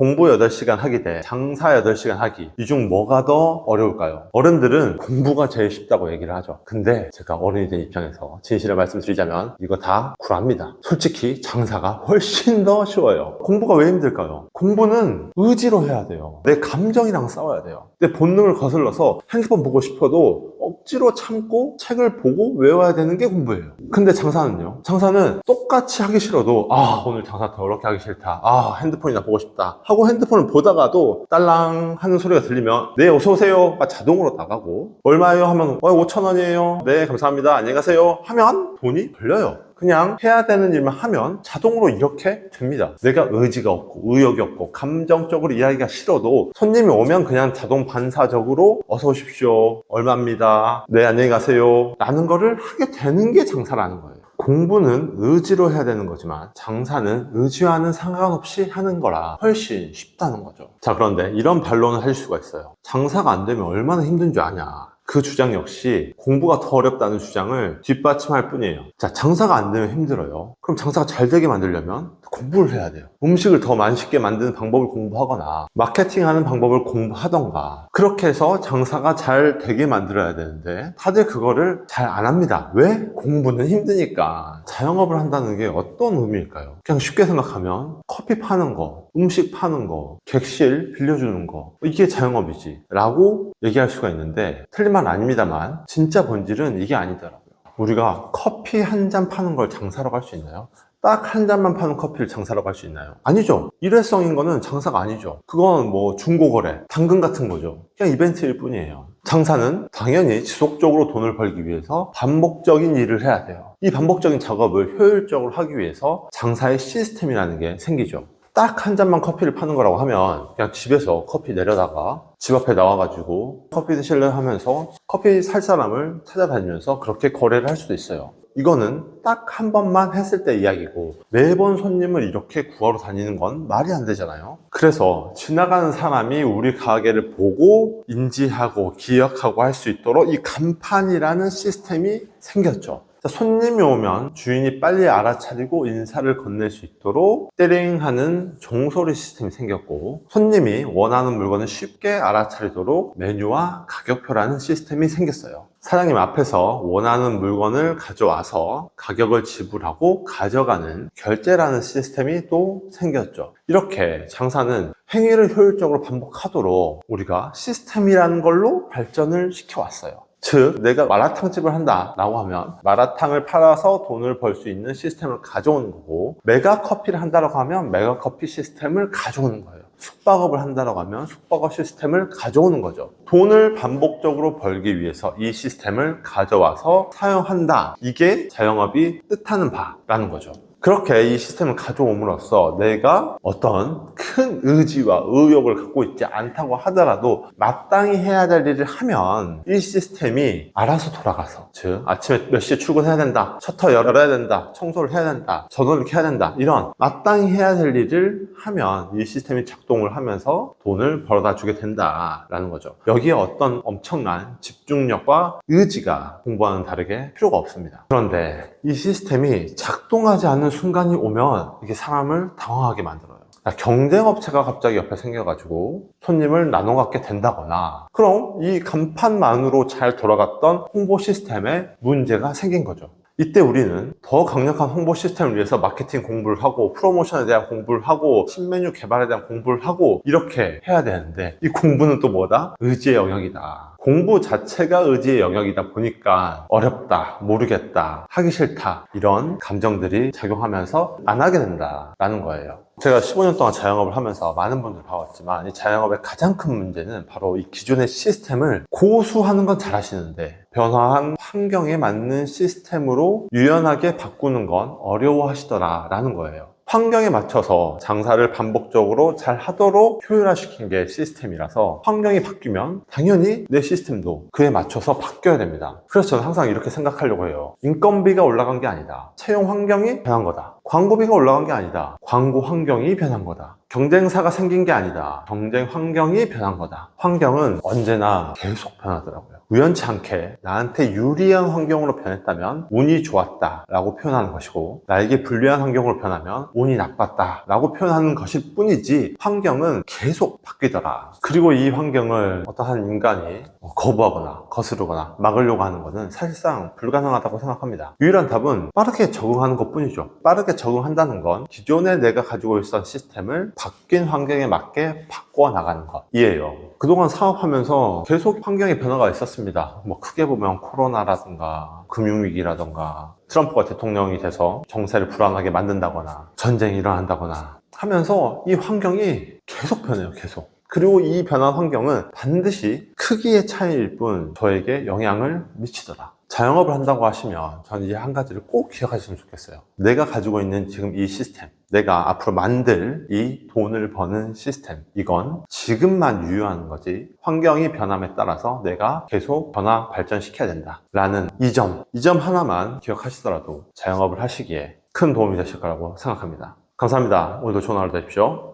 공부 8시간 하기 대 장사 8시간 하기, 이 중 뭐가 더 어려울까요? 어른들은 공부가 제일 쉽다고 얘기를 하죠. 근데 제가 어른이 된 입장에서 진실을 말씀드리자면 이거 다 굴합니다. 솔직히 장사가 훨씬 더 쉬워요. 공부가 왜 힘들까요? 공부는 의지로 해야 돼요. 내 감정이랑 싸워야 돼요. 내 본능을 거슬러서 핸드폰 보고 싶어도 억지로 참고 책을 보고 외워야 되는 게 공부예요. 근데 장사는요? 장사는 똑같이 하기 싫어도 오늘 장사 더럽게 하기 싫다, 핸드폰이나 보고 싶다 하고 핸드폰을 보다가도 딸랑 하는 소리가 들리면 네 어서오세요가 자동으로 나가고, 얼마예요 하면 5,000원이에요, 네 감사합니다, 안녕히 가세요 하면 돈이 걸려요. 그냥 해야 되는 일만 하면 자동으로 이렇게 됩니다. 내가 의지가 없고 의욕이 없고 감정적으로 일하기가 싫어도 손님이 오면 그냥 자동 반사적으로 어서 오십시오, 얼마입니다, 네 안녕히 가세요 라는 거를 하게 되는 게 장사라는 거예요. 공부는 의지로 해야 되는 거지만 장사는 의지와는 상관없이 하는 거라 훨씬 쉽다는 거죠. 자, 그런데 이런 반론을 하실 수가 있어요. 장사가 안 되면 얼마나 힘든 줄 아냐. 그 주장 역시 공부가 더 어렵다는 주장을 뒷받침할 뿐이에요. 자, 장사가 안 되면 힘들어요. 그럼 장사가 잘 되게 만들려면 공부를 해야 돼요. 음식을 더 맛있게 만드는 방법을 공부하거나 마케팅하는 방법을 공부하던가, 그렇게 해서 장사가 잘 되게 만들어야 되는데 다들 그거를 잘 안 합니다. 왜? 공부는 힘드니까. 자영업을 한다는 게 어떤 의미일까요? 그냥 쉽게 생각하면 커피 파는 거, 음식 파는 거, 객실 빌려주는 거, 이게 자영업이지 라고 얘기할 수가 있는데 틀린 말 아닙니다만 진짜 본질은 이게 아니더라고요. 우리가 커피 한 잔 파는 걸 장사라고 할 수 있나요? 딱 한 잔만 파는 커피를 장사라고 할 수 있나요? 아니죠. 일회성인 거는 장사가 아니죠. 그건 뭐 중고거래, 당근 같은 거죠. 그냥 이벤트일 뿐이에요. 장사는 당연히 지속적으로 돈을 벌기 위해서 반복적인 일을 해야 돼요. 이 반복적인 작업을 효율적으로 하기 위해서 장사의 시스템이라는 게 생기죠. 딱 한 잔만 커피를 파는 거라고 하면 그냥 집에서 커피 내려다가 집 앞에 나와가지고 커피 드실래요 하면서 커피 살 사람을 찾아다니면서 그렇게 거래를 할 수도 있어요. 이거는 딱 한 번만 했을 때 이야기고 매번 손님을 이렇게 구하러 다니는 건 말이 안 되잖아요. 그래서 지나가는 사람이 우리 가게를 보고 인지하고 기억하고 할 수 있도록 이 간판이라는 시스템이 생겼죠. 손님이 오면 주인이 빨리 알아차리고 인사를 건넬 수 있도록 띠링하는 종소리 시스템이 생겼고, 손님이 원하는 물건을 쉽게 알아차리도록 메뉴와 가격표라는 시스템이 생겼어요. 사장님 앞에서 원하는 물건을 가져와서 가격을 지불하고 가져가는 결제라는 시스템이 또 생겼죠. 이렇게 장사는 행위를 효율적으로 반복하도록 우리가 시스템이라는 걸로 발전을 시켜왔어요. 즉, 내가 마라탕집을 한다 라고 하면 마라탕을 팔아서 돈을 벌 수 있는 시스템을 가져오는 거고, 메가커피를 한다고 하면 메가커피 시스템을 가져오는 거예요. 숙박업을 한다고 하면 숙박업 시스템을 가져오는 거죠. 돈을 반복적으로 벌기 위해서 이 시스템을 가져와서 사용한다, 이게 자영업이 뜻하는 바라는 거죠. 그렇게 이 시스템을 가져옴으로써 내가 어떤 큰 의지와 의욕을 갖고 있지 않다고 하더라도 마땅히 해야 될 일을 하면 이 시스템이 알아서 돌아가서, 즉 아침에 몇 시에 출근해야 된다, 셔터 열어야 된다, 청소를 해야 된다, 전원을 켜야 된다, 이런 마땅히 해야 될 일을 하면 이 시스템이 작동을 하면서 돈을 벌어다 주게 된다라는 거죠. 여기에 어떤 엄청난 집중력과 의지가 공부와는 다르게 필요가 없습니다. 그런데 이 시스템이 작동하지 않는 순간이 오면 이게 사람을 당황하게 만들어요. 경쟁업체가 갑자기 옆에 생겨가지고 손님을 나눠 갖게 된다거나, 그럼 이 간판만으로 잘 돌아갔던 홍보 시스템에 문제가 생긴 거죠. 이때 우리는 더 강력한 홍보 시스템을 위해서 마케팅 공부를 하고 프로모션에 대한 공부를 하고 신메뉴 개발에 대한 공부를 하고 이렇게 해야 되는데, 이 공부는 또 뭐다? 의지의 영역이다. 공부 자체가 의지의 영역이다 보니까 어렵다, 모르겠다, 하기 싫다, 이런 감정들이 작용하면서 안 하게 된다라는 거예요. 제가 15년 동안 자영업을 하면서 많은 분들 봐왔지만 이 자영업의 가장 큰 문제는 바로 이 기존의 시스템을 고수하는 건 잘하시는데 변화한 환경에 맞는 시스템으로 유연하게 바꾸는 건 어려워하시더라라는 거예요. 환경에 맞춰서 장사를 반복적으로 잘 하도록 효율화시킨 게 시스템이라서 환경이 바뀌면 당연히 내 시스템도 그에 맞춰서 바뀌어야 됩니다. 그래서 저는 항상 이렇게 생각하려고 해요. 인건비가 올라간 게 아니다, 채용 환경이 변한 거다. 광고비가 올라간 게 아니다. 광고 환경이 변한 거다. 경쟁사가 생긴 게 아니다. 경쟁 환경이 변한 거다. 환경은 언제나 계속 변하더라고요. 우연치 않게 나한테 유리한 환경으로 변했다면 운이 좋았다 라고 표현하는 것이고, 나에게 불리한 환경으로 변하면 운이 나빴다 라고 표현하는 것일 뿐이지 환경은 계속 바뀌더라. 그리고 이 환경을 어떠한 인간이 거부하거나 거스르거나 막으려고 하는 것은 사실상 불가능하다고 생각합니다. 유일한 답은 빠르게 적응하는 것 뿐이죠. 빠르게 적응한다는 건 기존에 내가 가지고 있었던 시스템을 바뀐 환경에 맞게 바꿔 나가는 것 이에요. 그동안 사업하면서 계속 환경의 변화가 있었습니다. 뭐 크게 보면 코로나라든가 금융위기라든가 트럼프가 대통령이 돼서 정세를 불안하게 만든다거나 전쟁이 일어난다거나 하면서 이 환경이 계속 변해요. 계속. 그리고 이 변한 환경은 반드시 크기의 차이일 뿐 저에게 영향을 미치더라. 자영업을 한다고 하시면 저는 이 한 가지를 꼭 기억하시면 좋겠어요. 내가 가지고 있는 지금 이 시스템, 내가 앞으로 만들 이 돈을 버는 시스템, 이건 지금만 유효한 거지 환경이 변함에 따라서 내가 계속 변화 발전시켜야 된다 라는 이 점 하나만 기억하시더라도 자영업을 하시기에 큰 도움이 되실 거라고 생각합니다. 감사합니다. 오늘도 좋은 하루 되십시오.